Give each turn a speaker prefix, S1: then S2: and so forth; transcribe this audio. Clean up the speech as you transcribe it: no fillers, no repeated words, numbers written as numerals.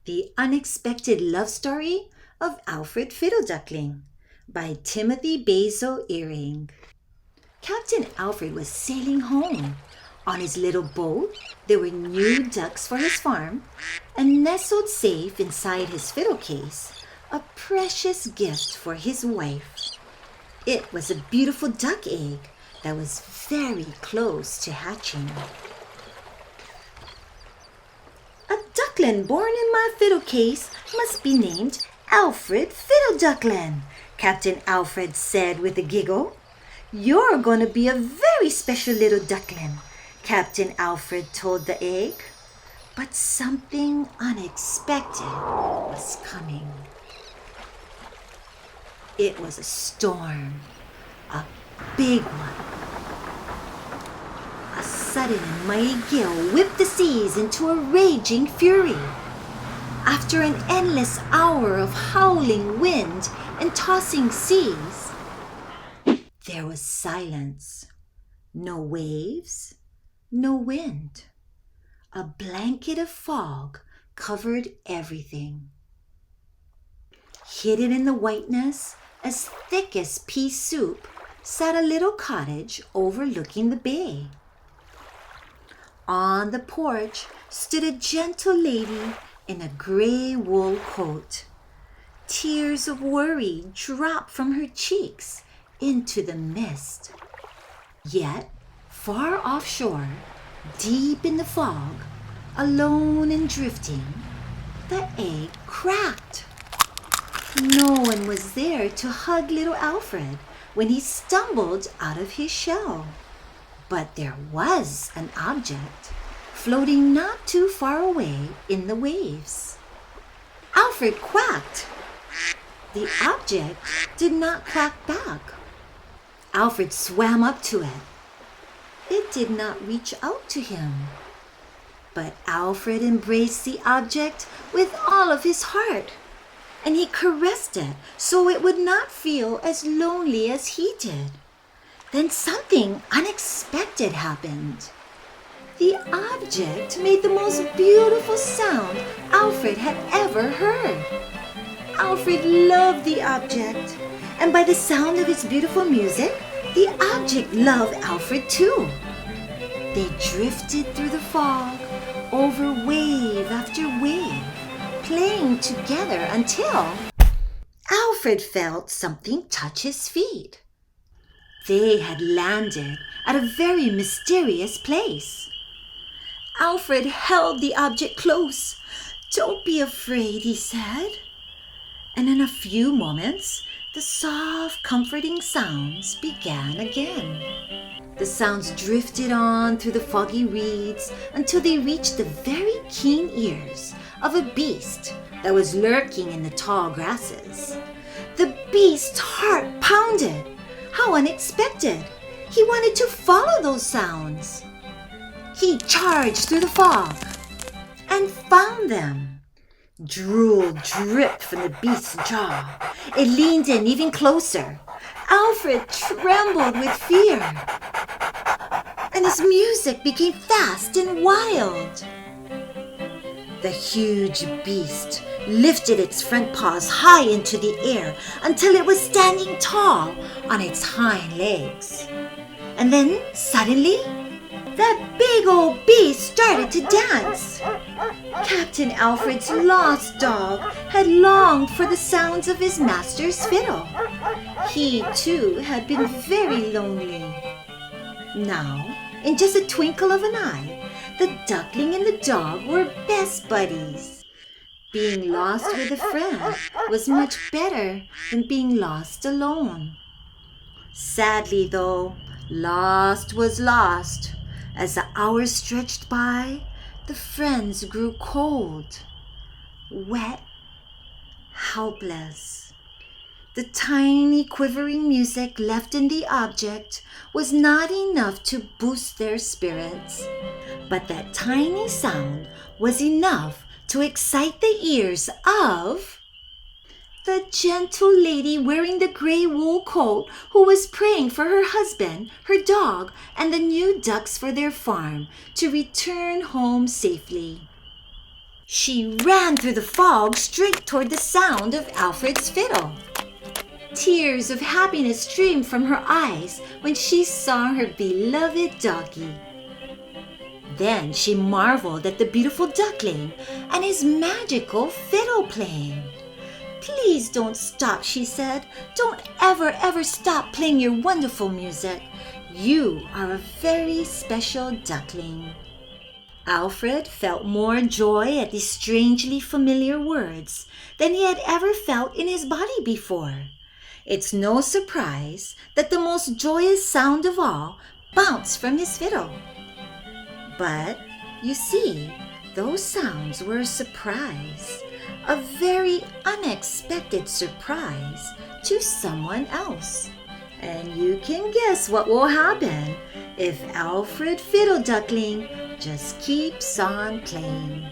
S1: The Unexpected Love Story of Alfred Fiddleduckling by Timothy Basil Ering. Captain Alfred was sailing home. On his little boat, there were new ducks for his farm, and nestled safe inside his fiddle case, a precious gift for his wife. It was a beautiful duck egg that was very close to hatching. A duckling born in my fiddle case must be named Alfred Fiddleduckling, Captain Alfred said with a giggle. You're going to be a very special little duckling, Captain Alfred told the egg. But something unexpected was coming. It was a storm, a big one. A sudden and mighty gale whipped the seas into a raging fury. After an endless hour of howling wind and tossing seas, there was silence. No waves, no wind. A blanket of fog covered everything. Hidden in the whiteness, as thick as pea soup, sat a little cottage overlooking the bay. On the porch stood a gentle lady in a gray wool coat. Tears of worry dropped from her cheeks into the mist. Yet, far offshore, deep in the fog, alone and drifting, the egg cracked. No one was there to hug little Alfred when he stumbled out of his shell. But there was an object floating not too far away in the waves. Alfred quacked. The object did not quack back. Alfred swam up to it. It did not reach out to him. But Alfred embraced the object with all of his heart, and he caressed it so it would not feel as lonely as he did. Then something unexpected happened. The object made the most beautiful sound Alfred had ever heard. Alfred loved the object, and by the sound of its beautiful music, the object loved Alfred too. They drifted through the fog, over wave after wave, playing together until Alfred felt something touch his feet. They had landed at a very mysterious place. Alfred held the object close. "Don't be afraid," he said. And in a few moments, the soft, comforting sounds began again. The sounds drifted on through the foggy reeds until they reached the very keen ears of a beast that was lurking in the tall grasses. The beast's heart pounded. How unexpected! He wanted to follow those sounds. He charged through the fog and found them. Drool dripped from the beast's jaw. It leaned in even closer. Alfred trembled with fear, and his music became fast and wild. The huge beast lifted its front paws high into the air until it was standing tall on its hind legs. And then, suddenly, that big old beast started to dance. Captain Alfred's lost dog had longed for the sounds of his master's fiddle. He, too, had been very lonely. Now, in just a twinkle of an eye, the duckling and the dog were best buddies. Being lost with a friend was much better than being lost alone. Sadly, though, lost was lost. As the hours stretched by, the friends grew cold, wet, helpless. The tiny quivering music left in the object was not enough to boost their spirits, but that tiny sound was enough to excite the ears of the gentle lady wearing the gray wool coat who was praying for her husband, her dog, and the new ducks for their farm to return home safely. She ran through the fog straight toward the sound of Alfred's fiddle. Tears of happiness streamed from her eyes when she saw her beloved doggie. Then she marveled at the beautiful duckling and his magical fiddle playing. "Please don't stop," she said. "Don't ever stop playing your wonderful music. You are a very special duckling." Alfred felt more joy at these strangely familiar words than he had ever felt in his body before. It's no surprise that the most joyous sound of all bounced from his fiddle. But, you see, those sounds were a surprise, a very unexpected surprise to someone else. And you can guess what will happen if Alfred Fiddleduckling just keeps on playing.